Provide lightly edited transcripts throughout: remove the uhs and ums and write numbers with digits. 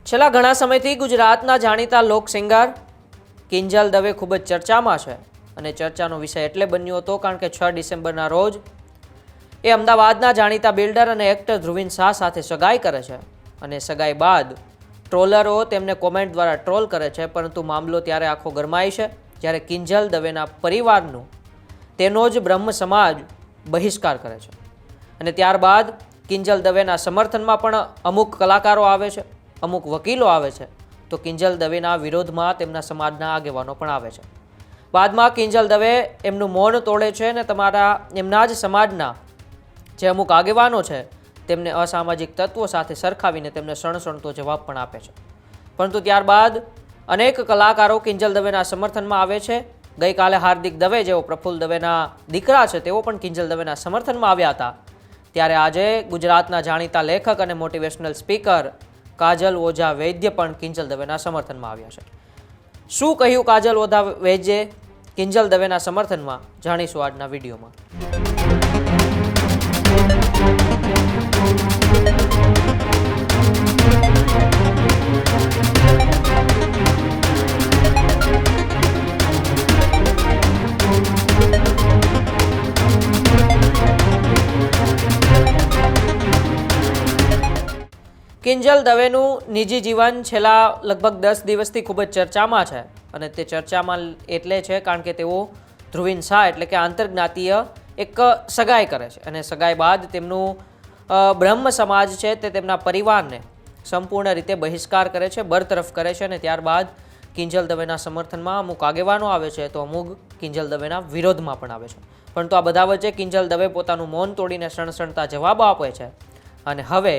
છેલ્લા ઘણા સમયથી ગુજરાતના જાણીતા લોક સિંગર કિંજલ દવે ખૂબ જ ચર્ચામાં છે અને ચર્ચાનો વિષય એટલે બન્યો હતો કારણ કે 6 ડિસેમ્બરના રોજ એ અમદાવાદના જાણીતા બિલ્ડર અને એક્ટર ધ્રુવીન શાહ સાથે સગાઈ કરે છે અને સગાઈ બાદ ટ્રોલરો તેમને કોમેન્ટ દ્વારા ટ્રોલ કરે છે, પરંતુ મામલો ત્યારે આખો ગરમાય છે જ્યારે કિંજલ દવેના પરિવારનું તેનો જ બ્રહ્મ સમાજ બહિષ્કાર કરે છે અને ત્યારબાદ કિંજલ દવેના સમર્થનમાં પણ અમુક કલાકારો આવે છે, અમુક વકીલો આવે છે, તો કિંજલ દવેના વિરોધમાં તેમના સમાજના આગેવાનો પણ આવે છે. બાદમાં કિંજલ દવે એમનું મૌન તોડે છે અને એમના જ સમાજના જે અમુક આગેવાનો છે તેમને અસામાજિક તત્વો સાથે સરખાવીને તેમને સણસણતો જવાબ પણ આપે છે. પરંતુ ત્યારબાદ અનેક કલાકારો કિંજલ દવેના સમર્થનમાં આવે છે. ગઈકાલે હાર્દિક દવે જેઓ પ્રફુલ્લ દવેના દીકરા છે તેઓ પણ કિંજલ દવેના સમર્થનમાં આવ્યા હતા. ત્યારે આજે ગુજરાતના જાણીતા લેખક અને મોટિવેશનલ સ્પીકર કાજલ ઓઝા વૈદ્ય પણ કિંજલ દવેના સમર્થનમાં આવ્યા છે. શું કહ્યું કાજલ ઓઝા વૈદ્યે કિંજલ દવેના સમર્થનમાં, જાણીશું આજના વિડીયોમાં. કિંજલ દવેનું નિજી જીવન છેલ્લા લગભગ 10 દિવસથી ખૂબ જ ચર્ચામાં છે અને તે ચર્ચામાં એટલે છે કારણ કે તેઓ ધ્રુવીન શાહ એટલે કે આંતરજ્ઞાતીય એક સગાઈ કરે છે અને સગાઈ બાદ તેમનું બ્રહ્મ સમાજ છે તે તેમના પરિવારને સંપૂર્ણ રીતે બહિષ્કાર કરે છે, બરતરફ કરે છે અને ત્યારબાદ કિંજલ દવેના સમર્થનમાં અમુક આગેવાનો આવે છે તો અમુક કિંજલ દવેના વિરોધમાં પણ આવે છે. પરંતુ આ બધા વચ્ચે કિંજલ દવે પોતાનું મૌન તોડીને સણસણતા જવાબો આપે છે અને હવે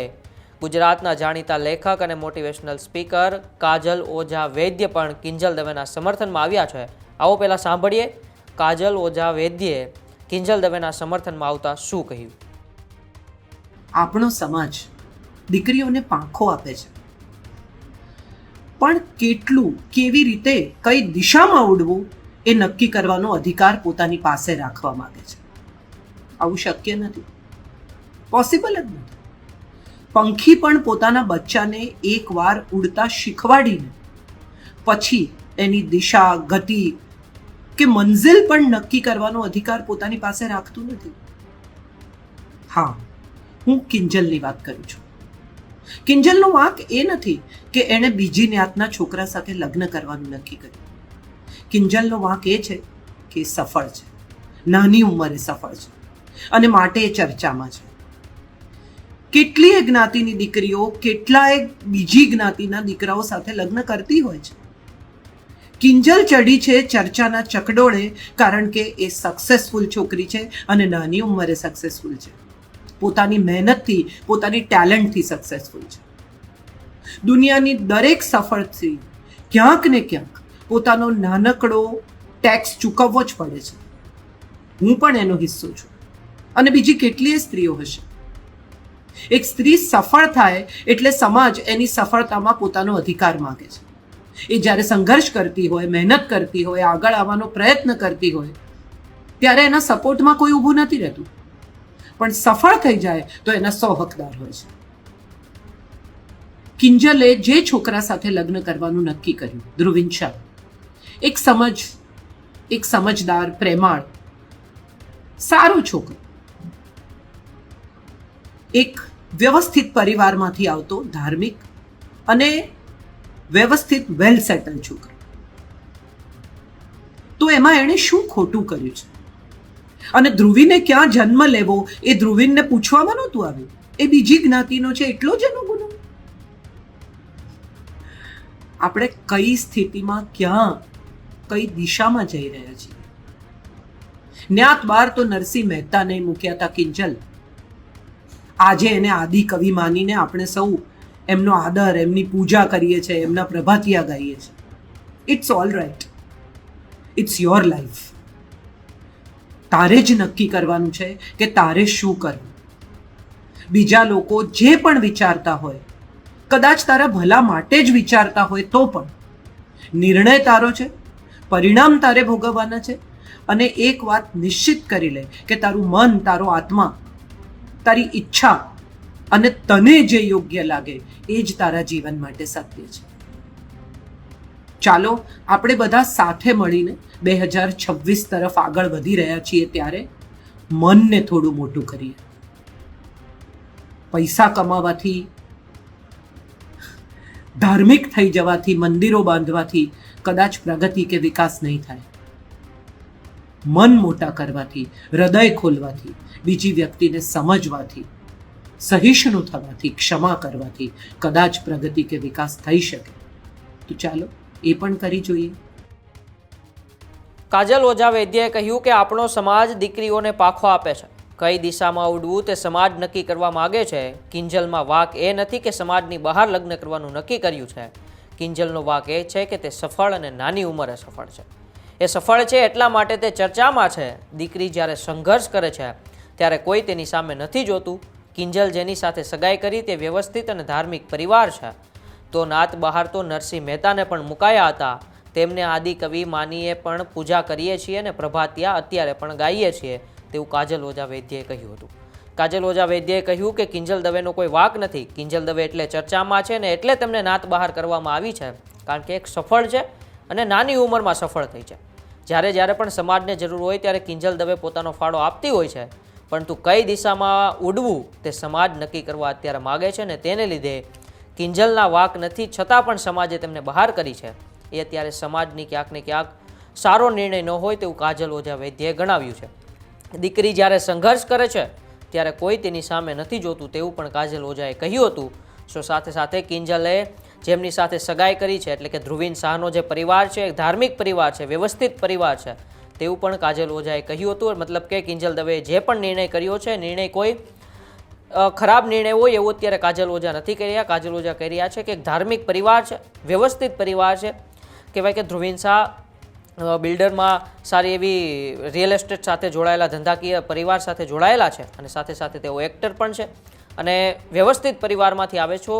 ગુજરાતના જાણીતા લેખક અને મોટિવેશનલ સ્પીકર કાજલ ઓઝા વૈદ્ય પણ કિંજલ દવેના સમર્થનમાં આવ્યા છે. આવો પહેલાં સાંભળીએ કાજલ ઓઝા વૈદ્યે કિંજલ દવેના સમર્થનમાં આવતા શું કહ્યું. આપણો સમાજ દીકરીઓને પાંખો આપે છે, પણ કેટલું, કેવી રીતે, કઈ દિશામાં ઉડવું એ નક્કી કરવાનો અધિકાર પોતાની પાસે રાખવા માંગે છે. આવું શક્ય નથી, પોસિબલ જ નથી. પંખી પણ પોતાના બચ્ચાને એકવાર ઉડતા શીખવાડીને પછી એની દિશા, ગતિ કે મંઝિલ પણ નક્કી કરવાનો અધિકાર પોતાની પાસે રાખતું નથી. હા, હું કિંજલની વાત કરું છું. કિંજલનો વાંક એ નથી કે એણે બીજી જ્ઞાતના છોકરા સાથે લગ્ન કરવાનું નક્કી કર્યું. કિંજલનો વાંક એ છે કે સફળ છે, નાની ઉંમરે સફળ છે અને માટે એ ચર્ચામાં છે. કેટલીય જ્ઞાતિની દીકરીઓ કેટલાય બીજી જ્ઞાતિના દીકરાઓ સાથે લગ્ન કરતી હોય છે. કિંજલ ચડી છે ચર્ચાના ચકડોળે કારણ કે એ સક્સેસફુલ છોકરી છે અને નાની ઉંમરે સક્સેસફુલ છે. પોતાની મહેનતથી, પોતાની ટેલેન્ટથી સક્સેસફુલ છે. દુનિયાની દરેક સફળથી ક્યાંક ને ક્યાંક પોતાનો નાનકડો ટેક્સ ચૂકવવો જ પડે છે. હું પણ એનો હિસ્સો છું અને બીજી કેટલીય સ્ત્રીઓ હશે. એક સ્ત્રી સફળ થાય એટલે સમાજ એની સફળતામાં પોતાનો અધિકાર માંગે છે. એ જ્યારે સંઘર્ષ કરતી હોય, મહેનત કરતી હોય, આગળ આવવાનો પ્રયત્ન કરતી હોય ત્યારે એના સપોર્ટમાં કોઈ ઊભું નથી રહેતું, પણ સફળ થઈ જાય તો એના 100 હકદાર હોય છે. કિંજલે જે છોકરા સાથે લગ્ન કરવાનું નક્કી કર્યું, ધ્રુવીન શાહ, એક સમજદાર, પ્રેમાળ, સારો છોકરો, એક વ્યવસ્થિત પરિવારમાંથી આવતો, ધાર્મિક અને વ્યવસ્થિત વેલ સેટલ છોકરો. તો એમાં એણે શું ખોટું કર્યું છે? અને ધ્રુવીને ક્યાં જન્મ લેવો એ ધ્રુવીનને પૂછવામાં નહોતું આવ્યું. એ બીજી જ્ઞાતિનો છે એટલો જ એનો ગુનો. આપણે કઈ સ્થિતિમાં, ક્યાં, કઈ દિશામાં જઈ રહ્યા છીએ? જ્ઞાત બાર તો નરસિંહ મહેતાને મૂક્યા હતા કિંજલ. આજે એને આદિ કવિ માનીને આપણે સૌ એમનો આદર, એમની પૂજા કરીએ છીએ, એમના પ્રભાતિયા ગાઈએ છીએ. It's all right, it's your life. તારે જ નક્કી કરવાનું છે કે તારે શું કરવું. બીજા લોકો જે પણ વિચારતા હોય, કદાચ તારા ભલા માટે જ વિચારતા હોય તો પણ નિર્ણય તારો છે, પરિણામ તારે ભોગવવાના છે. અને એક વાત નિશ્ચિત કરી લે કે તારું મન, તારો આત્મા, તારી ઈચ્છા અને તને જે યોગ્ય લાગે એ જ તારા જીવન માટે સત્ય છે. ચાલો આપણે બધા સાથે મળીને 2026 તરફ આગળ વધી રહ્યા છીએ ત્યારે મનને થોડું મોટું કરીએ. પૈસા કમાવાથી, ધાર્મિક થઈ જવાથી, મંદિરો બાંધવાથી કદાચ પ્રગતિ કે વિકાસ નહીં થાય. મન મોટા કરવાથી, હૃદય ખોલવાથી, બીજી વ્યક્તિને સમજવાથી, સહિષ્ણુ થવાથી, ક્ષમા કરવાથી કદાચ પ્રગતિ કે વિકાસ થઈ શકે. તો ચાલો એ પણ કરી જોઈએ. કાજલ ઓઝા વૈદ્યએ કહ્યું કે આપણો સમાજ દીકરીઓને પાખો આપે છે. કઈ દિશામાં ઉડવું તે સમાજ નક્કી કરવા માગે છે. કિંજલમાં વાક એ નથી કે સમાજની બહાર લગ્ન કરવાનું નક્કી કર્યું છે. કિંજલનો વાક એ છે કે તે સફળ અને નાની ઉંમરે સફળ છે. એ સફળ છે એટલા માટે તે ચર્ચામાં છે. દીકરી જ્યારે સંઘર્ષ કરે છે ત્યારે કોઈ તેની સામે નથી જોતું. કિંજલ જેની સાથે સગાઈ કરી તે વ્યવસ્થિત અને ધાર્મિક પરિવાર છે. તો નાત બહાર તો નરસિંહ મહેતાને પણ મુકાયા હતા. તેમને આદિકવિ માનીએ પણ પૂજા કરીએ છીએ અને પ્રભાતિયા અત્યારે પણ ગાઈએ છીએ, તેવું કાજલ ઓઝા વૈદ્યએ કહ્યું હતું. કાજલ ઓઝા વૈદ્યએ કહ્યું કે કિંજલ દવેનો કોઈ વાક નથી. કિંજલ દવે એટલે ચર્ચામાં છે ને એટલે તેમને નાત બહાર કરવામાં આવી છે, કારણ કે એક સફળ છે અને નાની ઉંમરમાં સફળ થઈ છે. જ્યારે પણ સમાજને જરૂર હોય ત્યારે કિંજલ દવે પોતાનો ફાળો આપતી હોય છે, પરંતુ કઈ દિશામાં ઉડવું તે સમાજ નક્કી કરવા અત્યારે માગે છે ને તેને લીધે કિંજલના વાક નથી છતાં પણ સમાજે તેમને બહાર કરી છે. એ અત્યારે સમાજની ક્યાંક ને ક્યાંક સારો નિર્ણય ન હોય તેવું કાજલ ઓઝા વૈદ્યએ ગણાવ્યું છે. દીકરી જ્યારે સંઘર્ષ કરે છે ત્યારે કોઈ તેની સામે નથી જોતું તેવું પણ કાજલ ઓઝાએ કહ્યું હતું. સાથે સાથે કિંજલે જેમની સાથે સગાઈ કરી છે એટલે કે ધ્રુવીન શાહનો જે પરિવાર છે એક ધાર્મિક પરિવાર છે, વ્યવસ્થિત પરિવાર છે, તેવું પણ કાજલ ઓઝાએ કહ્યું હતું. મતલબ કે કિંજલ દવેએ જે પણ નિર્ણય કર્યો છે, નિર્ણય કોઈ ખરાબ નિર્ણય હોય એવું અત્યારે કાજલ ઓઝા નથી કરી રહ્યા. કાજલ ઓઝા કહી રહ્યા છે કે એક ધાર્મિક પરિવાર છે, વ્યવસ્થિત પરિવાર છે. કહેવાય કે ધ્રુવીન શાહ બિલ્ડરમાં સારી એવી રિયલ એસ્ટેટ સાથે જોડાયેલા ધંધાકીય પરિવાર સાથે જોડાયેલા છે અને સાથે સાથે તેઓ એક્ટર પણ છે અને વ્યવસ્થિત પરિવારમાંથી આવે છો.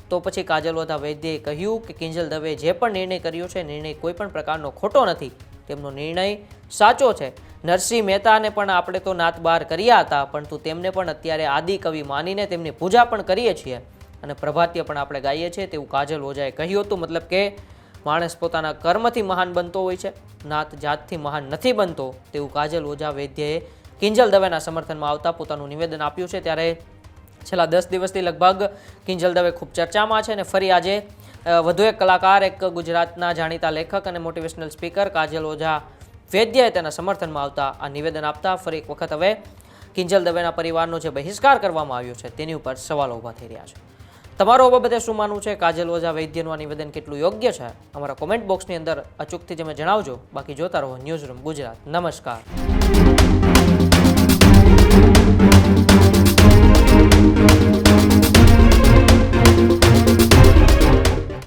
તો પછી કાજલ ઓઝા વૈદ્યએ કહ્યું કે કિંજલ દવેએ જે પણ નિર્ણય કર્યો છે નિર્ણય કોઈ પણ પ્રકારનો ખોટો નથી, તેમનો નિર્ણય સાચો છે. નરસિંહ મહેતાને પણ આપણે તો નાત બહાર કર્યા હતા, પરંતુ તેમને પણ અત્યારે આદિકવિ માનીને તેમની પૂજા પણ કરીએ છીએ અને પ્રભાત્ય પણ આપણે ગાઈએ છીએ, તેવું કાજલ ઓઝાએ કહ્યું હતું. મતલબ કે માણસ પોતાના કર્મથી મહાન બનતો હોય છે, નાત જાતથી મહાન નથી બનતો, તેવું કાજલ ઓઝા વૈદ્યએ કિંજલ દવેના સમર્થનમાં આવતા પોતાનું નિવેદન આપ્યું છે. ત્યારે છેલ્લા 10 દિવસથી લગભગ કિંજલ દવે ખૂબ ચર્ચામાં છે અને ફરી આજે વધુ એક કલાકાર, એક ગુજરાતના જાણીતા લેખક અને મોટિવેશનલ સ્પીકર કાજલ ઓઝા વૈદ્યએ તેના સમર્થનમાં આવતા આ નિવેદન આપતા ફરી એક વખત હવે કિંજલ દવેના પરિવારનો જે બહિષ્કાર કરવામાં આવ્યો છે તેની ઉપર સવાલો ઊભા થઈ રહ્યા છે. તમારો આ બાબતે શું માનવું છે? કાજલ ઓઝા વૈદ્યનું આ નિવેદન કેટલું યોગ્ય છે? અમારા કોમેન્ટ બોક્સની અંદર અચૂકથી તમે જણાવજો. બાકી જોતા રહો ન્યૂઝરૂમ ગુજરાત. નમસ્કાર.